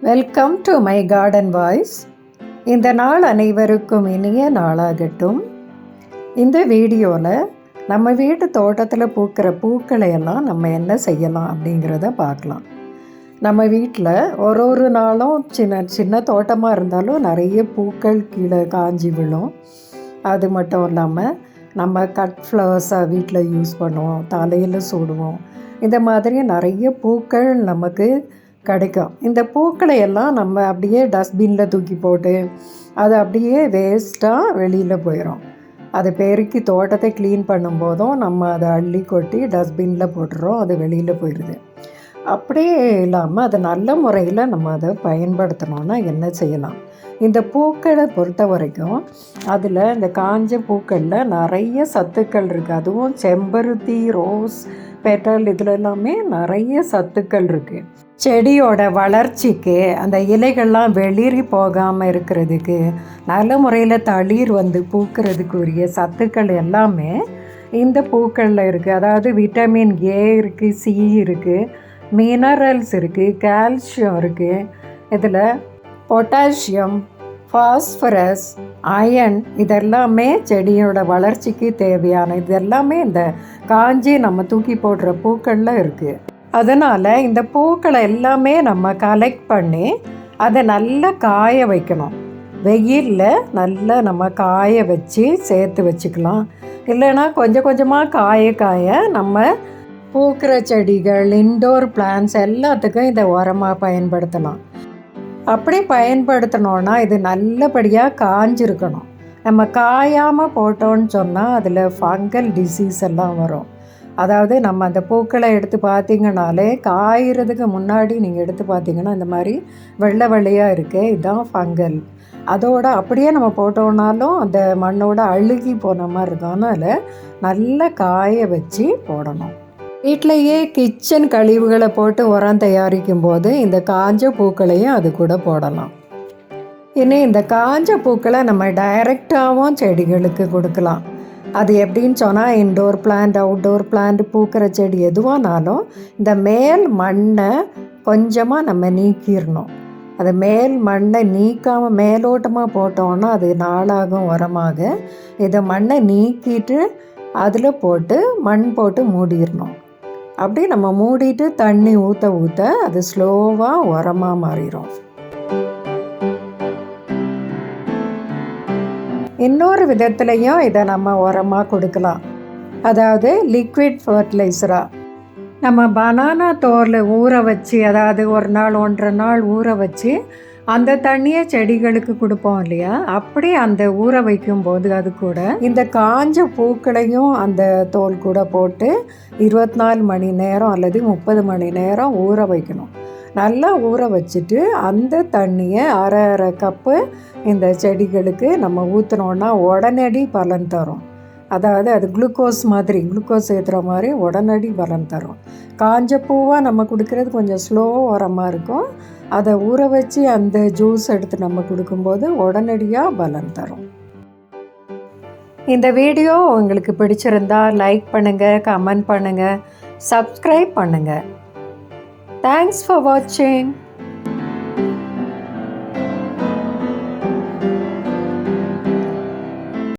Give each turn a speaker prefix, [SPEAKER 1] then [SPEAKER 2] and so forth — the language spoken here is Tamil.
[SPEAKER 1] Welcome to my garden voice. இந்த நாள் அனைவருக்கும் இனிய நாளாகட்டும். இந்த வீடியோவில் நம்ம வீட்டு தோட்டத்தில் பூக்கிற பூக்களை எல்லாம் நம்ம என்ன செய்யலாம் அப்படிங்கிறத பார்க்கலாம். நம்ம வீட்டில் ஒரு நாளும் சின்ன சின்ன தோட்டமாக இருந்தாலும் நிறைய பூக்கள் கீழே காஞ்சி விழும். அது மட்டும் இல்லாமல் நம்ம கட் ஃப்ளவர்ஸாக வீட்டில் யூஸ் பண்ணுவோம், தலையில் சூடுவோம். இந்த மாதிரி நிறைய பூக்கள் நமக்கு கிடைக்கும். இந்த பூக்களை எல்லாம் நம்ம அப்படியே டஸ்ட்பினில் தூக்கி போட்டு அது அப்படியே வேஸ்ட்டாக வெளியில் போயிடும். அதை பெருக்கி தோட்டத்தை க்ளீன் பண்ணும்போதும் நம்ம அதை அள்ளி கொட்டி டஸ்ட்பினில் போட்டுறோம், அது வெளியில் போயிடுது. அப்படியே இல்லாமல் அதை நல்ல முறையில் நம்ம அதை பயன்படுத்தணுன்னா என்ன செய்யலாம்? இந்த பூக்களை பொறுத்த வரைக்கும் அதில் இந்த காஞ்ச பூக்களில் நிறைய சத்துக்கள் இருக்குது. அதுவும் செம்பருத்தி, ரோஸ் பெட்டல் இதில் எல்லாமே நிறைய சத்துக்கள் இருக்குது. செடியோட வளர்ச்சிக்கு, அந்த இலைகள்லாம் வெளிரி போகாமல் இருக்கிறதுக்கு, நல்ல முறையில் தளிர் வந்து பூக்கிறதுக்கு உரிய சத்துக்கள் எல்லாமே இந்த பூக்களில் இருக்குது. அதாவது விட்டமின் ஏ இருக்குது, சி இருக்குது, மினரல்ஸ் இருக்குது, கால்சியம் இருக்குது. இதில் பொட்டாசியம், ஃபாஸ்பரஸ், அயன் இதெல்லாமே செடியோட வளர்ச்சிக்கு தேவையான இது எல்லாமே இந்த காஞ்சி நம்ம தூக்கி போடுற பூக்களில் இருக்குது. அதனால் இந்த பூக்களை எல்லாமே நம்ம கலெக்ட் பண்ணி அதை நல்லா காய வைக்கணும். வெயிலில் நல்லா நம்ம காய வச்சு சேர்த்து வச்சுக்கலாம். இல்லைன்னா கொஞ்சம் கொஞ்சமாக காய நம்ம பூக்கிற செடிகள், இன்டோர் பிளான்ட்ஸ் எல்லாத்துக்கும் இதை உரமாக பயன்படுத்தலாம். அப்படி பயன்படுத்தினோன்னா இது நல்லபடியாக காஞ்சிருக்கணும். நம்ம காயாமல் போட்டோன்னு சொன்னால் அதில் ஃபங்கல் டிசீஸ் எல்லாம் வரும். அதாவது நம்ம அந்த பூக்களை எடுத்து பார்த்திங்கனாலே காய்கிறதுக்கு முன்னாடி நீங்கள் எடுத்து பார்த்திங்கன்னா இந்த மாதிரி வெள்ளை வெள்ளையாக இருக்குது, இதுதான் ஃபங்கல். அதோட அப்படியே நம்ம போட்டோம்னாலும் அந்த மண்ணோட அழுகி போன மாதிரி இருக்கும். அதனால் நல்லா காய வச்சு போடணும். வீட்டிலையே கிச்சன் கழிவுகளை போட்டு உரம் தயாரிக்கும் போது இந்த காஞ்ச பூக்களையும் அது கூட போடலாம். இனி இந்த காஞ்ச பூக்களை நம்ம டைரெக்டாகவும் செடிகளுக்கு கொடுக்கலாம். அது எப்படின்னு சொன்னால், இன்டோர் பிளான்ட், அவுட்டோர் பிளான்ட், பூக்கிற செடி எதுவானாலும் இந்த மேல் மண்ணை கொஞ்சமாக நம்ம நீக்கிடணும். அந்த மேல் மண்ணை நீக்காமல் மேலோட்டமாக போட்டோன்னா அது நாளாகும் உரமாக. இதை மண்ணை நீக்கிட்டு அதில் போட்டு மண் போட்டு மூடிடணும். அப்படி நம்ம மூடிட்டு தண்ணி ஊற்ற அது ஸ்லோவாக உரமாக மாறிடும். இன்னொரு விதத்துலையும் இதை நம்ம உரமாக கொடுக்கலாம். அதாவது லிக்விட் ஃபர்டிலைசராக நம்ம பனானா தோலில் ஊற வச்சு, அதாவது ஒரு நாள் 1.5 நாள் ஊற வச்சு அந்த தண்ணியை செடிகளுக்கு கொடுப்போம் இல்லையா? அப்படி அந்த ஊற வைக்கும்போது அது கூட இந்த காஞ்ச பூக்களையும் அந்த தோல் கூட போட்டு 24 மணி நேரம் அல்லது 30 மணி நேரம் ஊற வைக்கணும். நல்லா ஊற வச்சுட்டு அந்த தண்ணியை அரை கப்பு இந்த செடிகளுக்கு நம்ம ஊற்றினோன்னா உடனடி பலன் தரும். அதாவது அது குளுக்கோஸ் ஏற்றுற மாதிரி உடனடி பலன் தரும். காஞ்ச பூவாக நம்ம கொடுக்கறது கொஞ்சம் ஸ்லோ உரமாக இருக்கும். அதை ஊற வச்சு அந்த ஜூஸ் எடுத்து நம்ம கொடுக்கும்போது உடனடியாக பலன் தரும். இந்த வீடியோ உங்களுக்கு பிடிச்சிருந்தா லைக் பண்ணுங்கள், கமெண்ட் பண்ணுங்கள், சப்ஸ்கிரைப் பண்ணுங்கள். தேங்க்ஸ் ஃபார் வாட்சிங்.